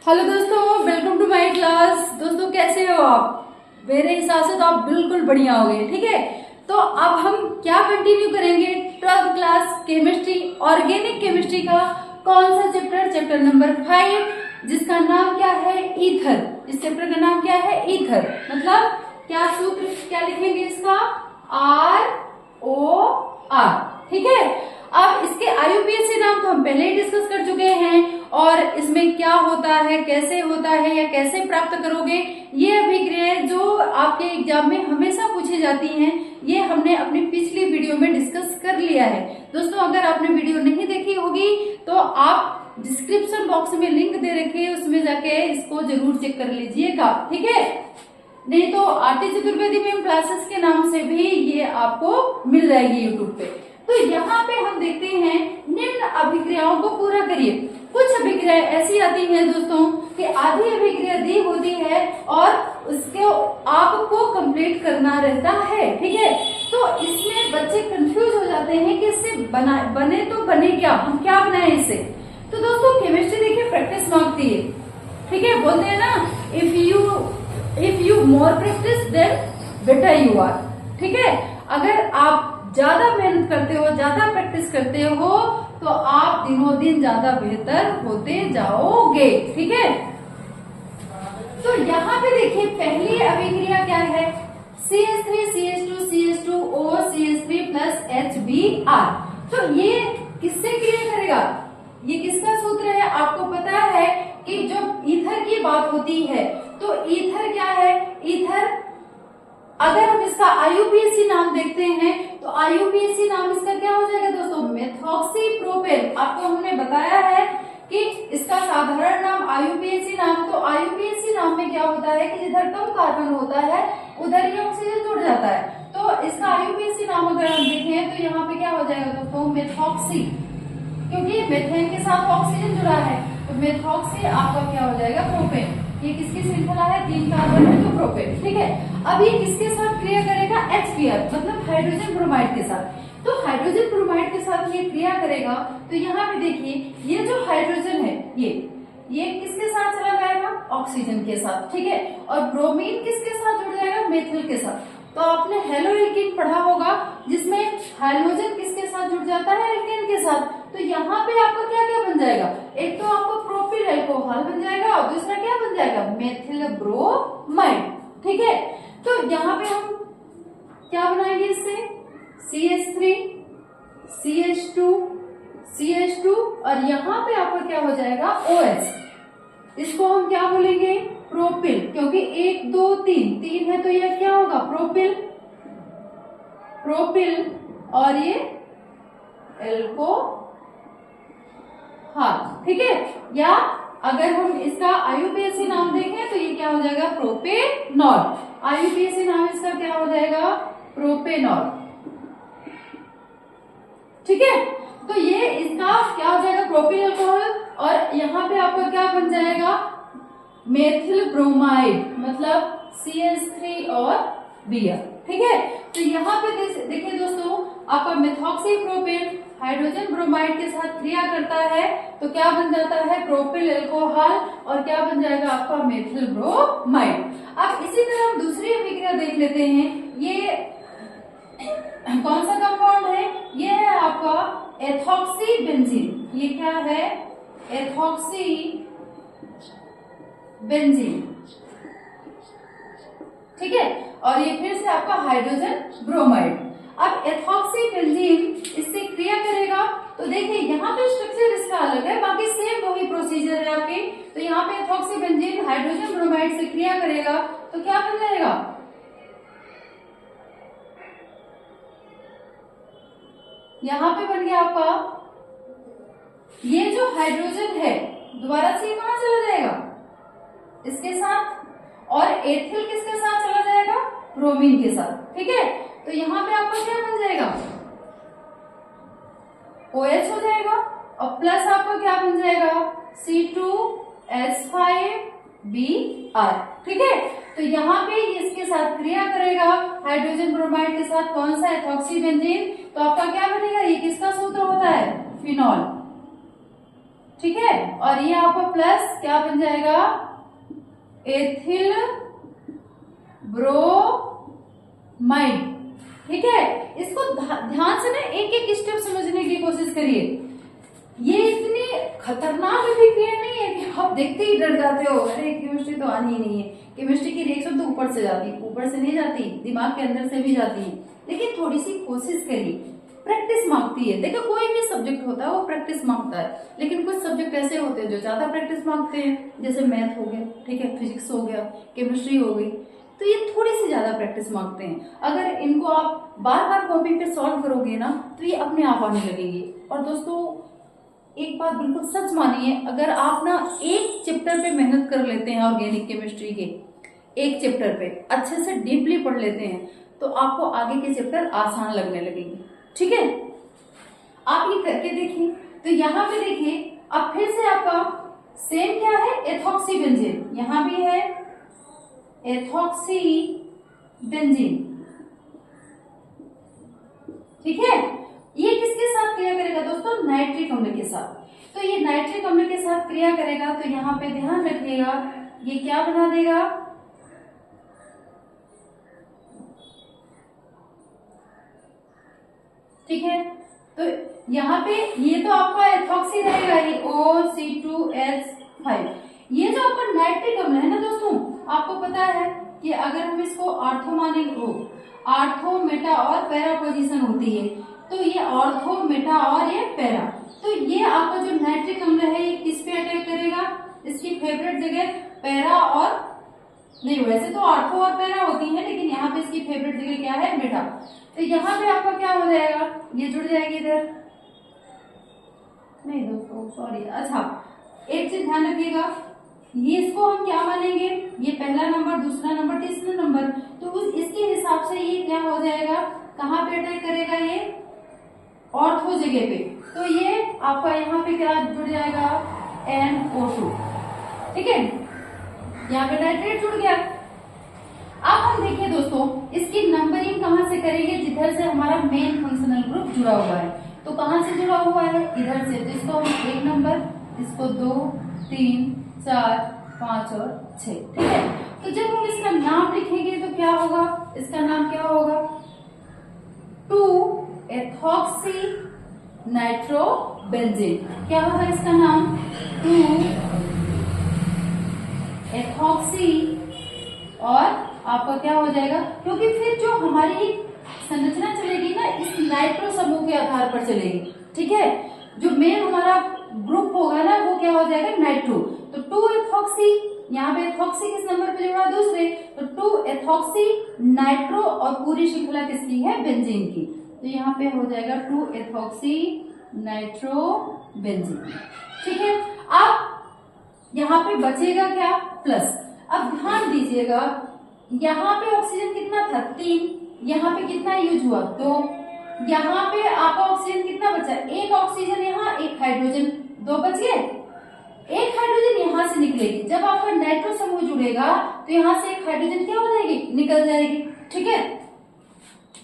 Hello दोस्तों, welcome to my class. दोस्तों कैसे हो आप? मेरे हिसाब से तो आप बिल्कुल बढ़िया हो गए। ठीक है, तो अब हम क्या कंटिन्यू करेंगे? 12th class chemistry, organic chemistry का कौन सा चैप्टर? चैप्टर नंबर 5, जिसका नाम क्या है? ईथर। इस चैप्टर का नाम क्या है? ईथर। मतलब क्या सूत्र क्या लिखेंगे इसका? ROR। ठीक है, अब इसके IUPAC नाम तो हम पहले ही डिस्कस कर चुके हैं, और इसमें क्या होता है, कैसे होता है या कैसे प्राप्त करोगे, ये अभिक्रिया जो आपके एग्जाम में हमेशा पूछी जाती हैं, ये हमने अपनी पिछली वीडियो में डिस्कस कर लिया है। दोस्तों अगर आपने वीडियो नहीं देखी होगी तो आप डिस्क्रिप्शन बॉक्स में लिंक दे रखी है, उसमें जाके इसको जरूर चेक कर लीजिएगा। ठीक है, नहीं तो आरती चतुर्वेदी मैम क्लासेस के नाम से भी ये आपको मिल जाएगी यूट्यूब पे। तो यहाँ पे हम देखते हैं निम्न अभिक्रियाओं को पूरा करिए। कुछ अभिक्रियाएं ऐसी आती हैं दोस्तों कि आधी अभिक्रिया दी होती है और उसको आपको कंप्लीट करना रहता है। ठीक है, तो इसमें बच्चे कंफ्यूज हो जाते हैं कि इससे बने तो बने क्या, हम क्या बनाए इससे। तो दोस्तों केमिस्ट्री देखिए प्रैक्टिस मांगती है। ठीक है, बोलते हैं ना, if you more practice then better you are. ठीक है, अगर आप ज्यादा मेहनत करते हो, ज्यादा प्रैक्टिस करते हो, तो आप दिनों दिन ज्यादा बेहतर होते जाओगे। ठीक है, तो यहाँ पे देखिए पहली अभिक्रिया क्या है? CH3CH2CH2O CH3 plus HBr। तो ये किससे क्रिया करेगा? ये किसका सूत्र है? आपको पता है कि जब ईथर की बात होती है तो ईथर क्या है? ईथर अगर हम इसका IUPAC नाम देखते हैं तो IUPAC नाम इसका क्या हो जाएगा दोस्तों? मेथॉक्सीप्रोपेन। आपको हमने बताया है कि इसका साधारण नाम IUPAC नाम, तो IUPAC नाम में क्या होता है कि जिधर कम कार्बन होता है उधर ही ऑक्सीजन जुड़ जाता है। तो इसका IUPAC नाम अगर हम देखें तो यहाँ पे क्या हो जाएगा दोस्तों? मेथॉक्सी, क्योंकि मेथेन के साथ ऑक्सीजन जुड़ा है, तो मेथॉक्सी आपका क्या हो जाएगा? प्रोपेन। ये किसकी श्रृंखला है? 3 कार्बन है तो प्रोपेन। ठीक है, अब ये किसके साथ क्रिया करेगा? HBr, मतलब हाइड्रोजन ब्रोमाइड के साथ। तो हाइड्रोजन ब्रोमाइड के साथ ये क्रिया करेगा, तो यहाँ पे देखिए ये जो हाइड्रोजन है ये किसके साथ चला जाएगा? ऑक्सीजन के साथ। ठीक है, और ब्रोमीन किसके साथ जुड़ जाएगा? मेथिल के साथ। तो आपने हेलो एल्कीन पढ़ा होगा, जिसमें हाइड्रोजन किसके साथ जुड़ जाता है? एल्केन के साथ। तो यहाँ पे आपका क्या क्या बन जाएगा? एक तो आपको प्रोपिल अल्कोहल बन जाएगा और दूसरा क्या बन जाएगा? Methyl bromide. ठीक है, तो यहाँ पे हम क्या बनाएंगे इससे? CH3 CH2 CH2 और यहाँ पे आपका क्या हो जाएगा? OH। इसको हम क्या बोलेंगे? प्रोपिल, क्योंकि 1 2 3 है तो ये क्या होगा? प्रोपिल और ये एल्कोहल। ठीक है, या अगर हम इसका IUPAC नाम देखें तो ये क्या हो जाएगा? प्रोपेनॉल। IUPAC नाम इसका क्या हो जाएगा? प्रोपेनॉल। ठीक है, तो ये इसका क्या हो जाएगा? प्रोपिल अल्कोहल, और यहाँ पे आपका क्या बन जाएगा? मेथिल ब्रोमाइड, मतलब CH3 और Br। ठीक है, तो यहाँ पे देखिए दोस्तों, आपका मेथॉक्सीप्रोपेन हाइड्रोजन ब्रोमाइड के साथ क्रिया करता है तो क्या बन जाता है? प्रोपिल अल्कोहल, और क्या बन जाएगा आपका? Methyl bromide. अब इसी तरह हम दूसरी अभिक्रिया देख लेते हैं। ये कौन सा कंपाउंड है? ये है आपका एथॉक्सी बेंजीन। ये क्या है? Ethoxy benzene. ठीक है, और ये फिर से आपका हाइड्रोजन ब्रोमाइड। अब एथॉक्सी बेंजीन इससे क्रिया करेगा, तो देखिए यहाँ पे स्ट्रक्चर इसका अलग है, बाकी सेम वही प्रोसीजर है आपके। तो यहाँ पे एथॉक्सी बेंजीन हाइड्रोजन ब्रोमाइड से क्रिया करेगा तो क्या बन जाएगा? यहाँ पे बन गया आपका ये जो हाइड्रोजन है, दोबारा से कहां चला जाएगा? इसके साथ, और एथिल किसके साथ चला जाएगा? ब्रोमीन के साथ। ठीक है, तो यहाँ पे आपका क्या बन जाएगा? OH हो जाएगा, और प्लस आपका क्या बन जाएगा? C2H5Br। ठीक है, तो यहाँ पे इसके साथ क्रिया करेगा हाइड्रोजन ब्रोमाइड के साथ। कौन सा? Ethoxy benzene. तो आपका क्या बनेगा? ये किसका सूत्र होता है? फिनॉल। ठीक है, और ये आपका प्लस क्या बन जाएगा, एथिल ब्रोमाइड। ठीक है, इसको ध्यान से ना एक एक स्टेप समझने की कोशिश करिए। ये इतनी खतरनाक अभिक्रिया नहीं है कि आप देखते ही डर जाते हो, अरे केमिस्ट्री तो आनी ही नहीं है। केमिस्ट्री की रिएक्शन तो ऊपर से जाती है, ऊपर से नहीं जाती, दिमाग के अंदर से भी जाती है। लेकिन थोड़ी सी कोशिश करिए, प्रैक्टिस मांगती है। देखो कोई भी सब्जेक्ट होता है वो प्रैक्टिस मांगता है, लेकिन कुछ सब्जेक्ट ऐसे होते हैं जो ज्यादा प्रैक्टिस मांगते हैं, जैसे मैथ हो गया, ठीक है, फिजिक्स हो गया, केमिस्ट्री हो गई, तो ये थोड़ी सी ज्यादा प्रैक्टिस मांगते हैं। अगर इनको आप बार बार कॉपी पे सॉल्व करोगे ना तो ये अपने आप आने लगेंगे। और दोस्तों एक बात बिल्कुल सच मानिए, अगर आप ना एक चैप्टर पे मेहनत कर लेते हैं, ऑर्गेनिक केमिस्ट्री के एक चैप्टर पे अच्छे से डीपली पढ़ लेते हैं, तो आपको आगे के चैप्टर आसान लगने लगेंगे। ठीक है, आप ये करके देखिए। तो यहाँ पे देखिए, अब फिर से आपका सेम क्या है, एथॉक्सी बेंजीन, यहाँ भी है एथॉक्सी बेंजीन। ठीक है, ये किसके साथ क्रिया करेगा दोस्तों, नाइट्रिक अम्ल के साथ। तो ये नाइट्रिक अम्ल के साथ क्रिया करेगा, तो यहाँ पे ध्यान रखिएगा, ये क्या बना देगा, ठीक है। तो यहाँ पे ये तो आपका एथॉक्सी रहेगा, ये OC2H5। ये जो आपका नाइट्रिक अम्ल है ना दोस्तों, आपको पता है कि अगर हम इसको ऑर्थो मानेंगे, ऑर्थो, मेटा और पैरा पोजीशन होती है, तो ये ऑर्थो, मेटा और ये पैरा। तो ये आपका जो नाइट्रिक अम्ल है ये किस पे अटैक करेगा, इसकी फेवरेट जगह पैरा और नहीं, वैसे तो ऑर्थो और पैरा होती है, लेकिन यहाँ पे इसकी फेवरेट जगह क्या है, मेटा। तो यहाँ पे आपका क्या हो जाएगा, ये जुड़ जाएगी इधर, नहीं दोस्तों सॉरी, अच्छा एक चीज ध्यान रखिएगा, ये इसको हम क्या मानेंगे, ये पहला नंबर, दूसरा नंबर, तीसरा नंबर, तो उस इसके हिसाब से ये क्या हो जाएगा, कहाँ पे अटैक करेगा, ये ऑर्थो जगह पे। तो ये आपका यहाँ पे क्या जुड़ जाएगा, NO2। ठीक है, यहाँ पे नाइट्रेट जुड़ गया। अब हम देखिए दोस्तों, इसकी नंबरिंग कहाँ से करेंगे, जिधर से हमारा मेन फंक्शनल ग्रुप जुड़ा हुआ है। तो कहाँ से जुड़ा हुआ है, इधर से। तो इसको हम 1 नंबर, इसको 2, 3, 4, 5 और 6। ठीक है, तो जब हम इसका नाम लिखेंगे तो क्या होगा, इसका नाम क्या होगा, 2-एथॉक्सी नाइट्रोबेंजीन। क्या होगा इसका नाम, 2-एथॉक्सी, और आपका क्या हो जाएगा, क्योंकि फिर जो हमारी संरचना चलेगी ना इस नाइट्रो समूह के आधार पर चलेगी। ठीक है, जो मेन हमारा ग्रुप होगा ना वो क्या हो जाएगा, नाइट्रो। तो 2-एथॉक्सी, यहाँ पे एथॉक्सी किस नंबर पे जुड़ा, दूसरे, तो 2-एथॉक्सी नाइट्रो, और पूरी श्रृंखला किसकी है, बेंजीन की। तो यहाँ पे हो जाएगा 2-एथॉक्सी नाइट्रोबेंजीन। ठीक है, अब यहाँ पे बचेगा क्या, प्लस। अब ध्यान दीजिएगा, यहाँ पे ऑक्सीजन कितना था, 3, यहाँ पे कितना यूज हुआ, 2, यहाँ पे आपका ऑक्सीजन कितना बचा, 1 ऑक्सीजन यहाँ, 1 हाइड्रोजन, 2 बच गए। 1 हाइड्रोजन यहाँ से निकलेगी, जब आपका नाइट्रो समूह जुड़ेगा तो यहाँ से 1 हाइड्रोजन क्या हो जाएगी, निकल जाएगी। ठीक है,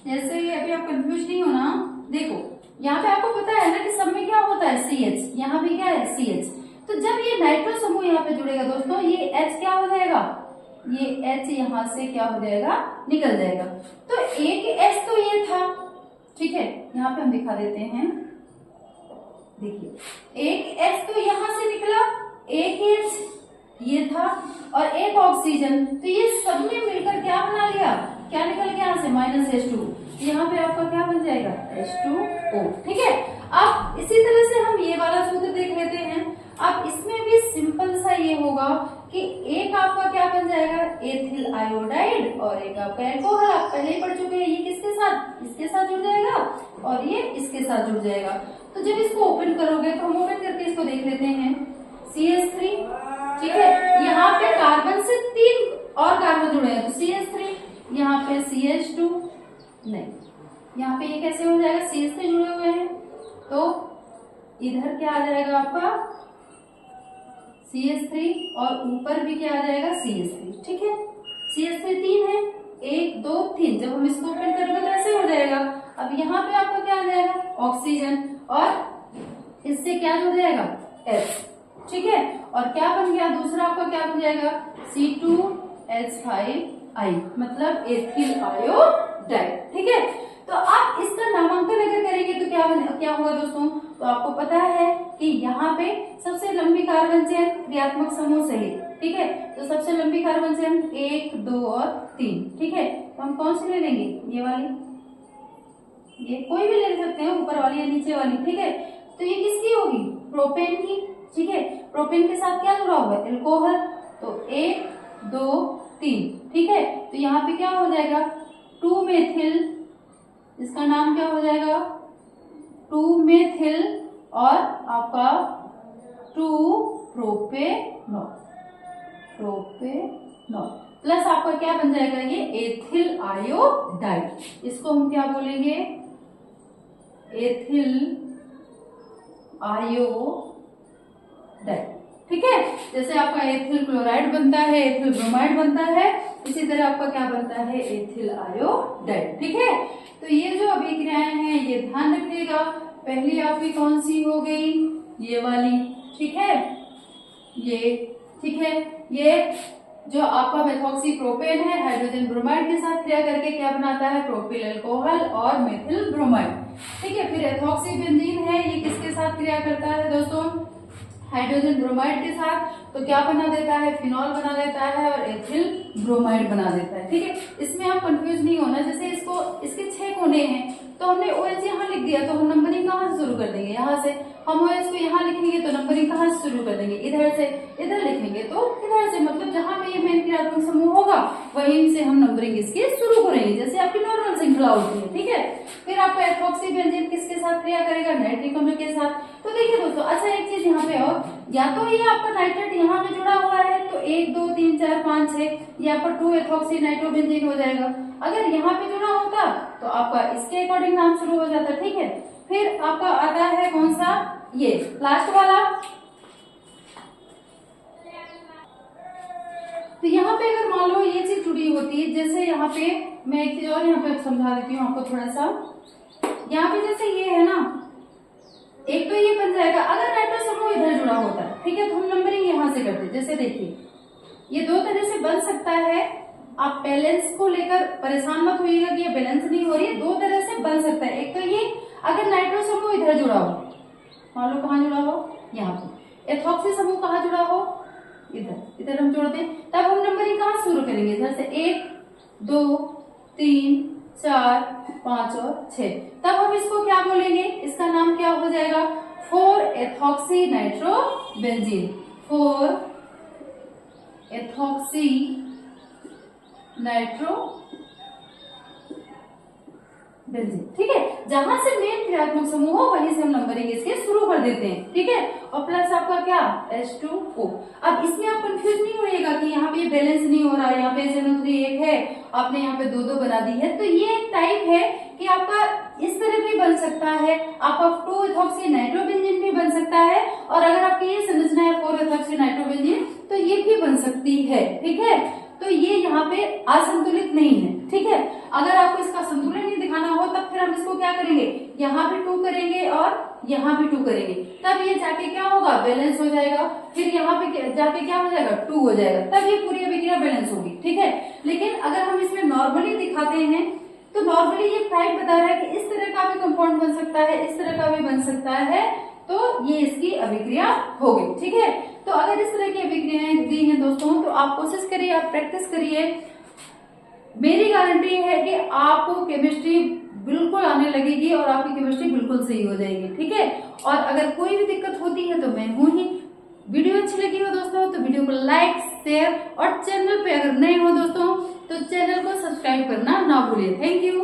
जैसे ही अभी आप कंफ्यूज नहीं हो ना, देखो यहाँ पे आपको पता है ना कि सब में क्या होता है, CH, यहाँ भी क्या है, CH। तो जब ये नाइट्रो समूह यहाँ पे जुड़ेगा दोस्तों, ये H क्या हो जाएगा, ये H यहाँ से क्या हो जाएगा, निकल जाएगा। तो एक H तो ये था, ठीक है, यहाँ पे हम दिखा देते हैं, देखिए एक H तो यहाँ से निकला, एक H ये था, और एक ऑक्सीजन, तो ये सब में मिलकर क्या बना लिया, क्या निकल गया यहाँ से, -H2। यहाँ पे आपका क्या बन जाएगा, H2O। ठीक है, अब इसी तरह से हम ये वाला सूत्र देख लेते हैं। अब इसमें भी सिंपल सा ये होगा कि एक आपका क्या बन जाएगा, एथिल आयोडाइड, और एक आपका एल्कोहल, आप पहले ही पढ़ चुके हैं, ये किसके साथ, इसके साथ जुड़ जाएगा, और ये इसके साथ जुड़ जाएगा। तो जब इसको ओपन करोगे, तो हम ओपन करके इसको देख लेते हैं, CH3। ठीक है, यहाँ पे कार्बन से 3 और कार्बन जुड़े हैं, तो CH3, यहाँ पे CH2 नहीं, यहाँ पे ये कैसे हो जाएगा, CH3 जुड़े हुए हैं, तो इधर क्या आ जाएगा आपका CH3, और ऊपर भी क्या आ जाएगा, CH3। ठीक है, CH3 3 है, 1, 2, 3, जब हम इसको ओपन करेंगे तो ऐसे हो जाएगा। अब यहाँ पे आपको क्या आ जाएगा, ऑक्सीजन, और इससे क्या जुड़ जाएगा, H, ठीक है। और क्या बन गया दूसरा आपका, क्या बन जाएगा C2H5I, मतलब एथिल आयोडाइड, ठीक है। तो आप इसका नामांकन अगर करेंगे तो क्या होगा दोस्तों, तो आपको पता है कि यहाँ पे सबसे लंबी कार्बन चेन क्रियात्मक समूह सहित, ठीक है। तो सबसे लंबी कार्बन चेन 1, 2 और 3, ठीक है। तो हम कौन सी ले लेंगे, ये वाली, ये कोई भी ले सकते हैं, ऊपर वाली या नीचे वाली, ठीक है। तो ये किसकी होगी, प्रोपेन की, ठीक है। प्रोपेन के साथ क्या जुड़ा हुआ है, एल्कोहल, तो 1, 2, 3, ठीक है। तो यहाँ पे क्या हो जाएगा 2 मेथिल, इसका नाम क्या हो जाएगा 2 मेथिल और आपका 2 प्रोपेनॉल, प्लस आपका क्या बन जाएगा ये एथिल आयोडाइड, इसको हम क्या बोलेंगे एथिल आयोडाइड, ठीक है। जैसे आपका एथिल क्लोराइड बनता है, एथिल ब्रोमाइड बनता है, इसी तरह आपका क्या बनता है एथिल आयोडाइड, ठीक है। तो ये जो अभिक्रियाएं हैं ये ध्यान रखिएगा, पहली आपकी कौन सी हो गई, ये वाली, ठीक है, ये, ठीक है। ये जो आपका मेथॉक्सी प्रोपेन है हाइड्रोजन ब्रोमाइड के साथ क्रिया करके क्या बनाता है प्रोपिल अल्कोहल और मेथिल ब्रोमाइड, ठीक है। फिर एथॉक्सी बेंजीन है, ये किसके साथ क्रिया करता है दोस्तों, हाइड्रोजन ब्रोमाइड के साथ, तो क्या बना देता है फिनॉल बना देता है और एथिल ब्रोमाइड बना देता है, ठीक है। इसमें आप कंफ्यूज नहीं होना, जैसे इसको इसके 6 कोने हैं तो हमने OH यहाँ लिख दिया, तो हम नंबरिंग कहाँ से शुरू कर देंगे, यहाँ से। हम OH को यहाँ लिखेंगे तो नंबरिंग कहाँ से शुरू कर देंगे, इधर से। इधर लिखेंगे तो इधर से, मतलब जहाँ पे ये मेन क्रियात्मक समूह होगा वहीं से हम नंबरिंग इसकी शुरू करेंगे, जैसे आपकी नॉर्मल श्रृंखला होती है, ठीक है। फिर आपका एथॉक्सी बेंजीन किसके साथ क्रिया करेगा, नाइट्रिक अम्ल के साथ। तो देखिए दोस्तों, अच्छा एक चीज यहाँ पे और, या तो ये आपका नाइट्रेट यहाँ पे जुड़ा हुआ है तो 1, 2, 3, 4, 5, 6 ये आपका 2 एथॉक्सी नाइट्रोबेंजीन हो जाएगा। अगर यहाँ पे जुड़ा होता तो आपका इसके अकॉर्डिंग नाम शुरू हो जाता, ठीक है। फिर आपका आता है कौन सा, ये लास्ट वाला। तो यहाँ पे अगर मान लो ये चीज जुड़ी होती है, जैसे यहाँ पे मैं एक चीज और यहाँ पे समझा देती हूँ आपको थोड़ा सा। यहाँ पे जैसे ये है ना, एक तो ये बन जाएगा, अगर नाइट्रो समूह इधर जुड़ा होता है, ठीक है, तो हम नंबरिंग यहाँ से करते। जैसे देखिए ये 2 तरह से बन सकता है, आप बैलेंस को लेकर परेशान मत होइएगा कि ये बैलेंस नहीं हो रही है, 2 तरह से बन सकता है। एक तो ये अगर नाइट्रो समूह इधर जुड़ा हो, मान लो कहाँ जुड़ा हो, यहाँ पे। एथॉक्सी समूह कहाँ जुड़ा हो, इधर हम जोड़ते हैं, तब हम नंबरिंग कहाँ शुरू करेंगे, इधर से 1, 2, 3, 4, 5 और 6। तब हम इसको क्या बोलेंगे, इसका नाम क्या हो जाएगा 4 एथॉक्सी नाइट्रोबेंजीन, 4 एथॉक्सी नाइट्रोबेंजीन, ठीक है। जहां से मेन क्रियात्मक समूह हो वहीं से हम नंबरिंग इसके शुरू कर देते हैं, ठीक है। और प्लस आपका क्या H2O। अब इसमें आप कंफ्यूज नहीं होइएगा कि यहाँ पे बैलेंस नहीं हो रहा है, यहाँ पे SNO3 एक है, आपने यहाँ पे 2 बना दी है। तो ये एक टाइप है कि आपका इस तरह भी बन सकता है, आपका 2 एथॉक्सी नाइट्रोबेंजीन भी बन सकता है, और अगर आपकी ये संरचना है 4 एथॉक्सी नाइट्रोबेंजीन तो ये भी बन सकती है, ठीक है। तो ये यहाँ पे असंतुलित नहीं है, ठीक है। अगर आपको इसका संतुलन नहीं दिखाना हो तब फिर हम इसको क्या करेंगे, यहाँ भी 2 करेंगे और यहाँ भी 2 करेंगे, तब ये जाके क्या होगा बैलेंस हो जाएगा। फिर यहाँ पे जाके क्या हो जाएगा 2 हो जाएगा, तब ये पूरी अभिक्रिया बैलेंस होगी, ठीक है। लेकिन अगर हम इसमें नॉर्मली दिखाते हैं तो नॉर्मली ये टाइप बता रहा है कि इस तरह का भी कंपाउंड बन सकता है, इस तरह का भी बन सकता है, तो ये इसकी अभिक्रिया हो गई, ठीक है। तो अगर इस तरह की अभिक्रियाएं दी हैं दोस्तों तो आप कोशिश करिए, आप प्रैक्टिस करिए, मेरी गारंटी है कि आपको केमिस्ट्री बिल्कुल आने लगेगी और आपकी केमिस्ट्री बिल्कुल सही हो जाएगी, ठीक है। और अगर कोई भी दिक्कत होती है तो मैं हूं ही। वीडियो अच्छी लगी हो दोस्तों तो वीडियो को लाइक, शेयर और चैनल पे अगर नए हो दोस्तों तो चैनल को सब्सक्राइब करना ना भूलिए। Thank you.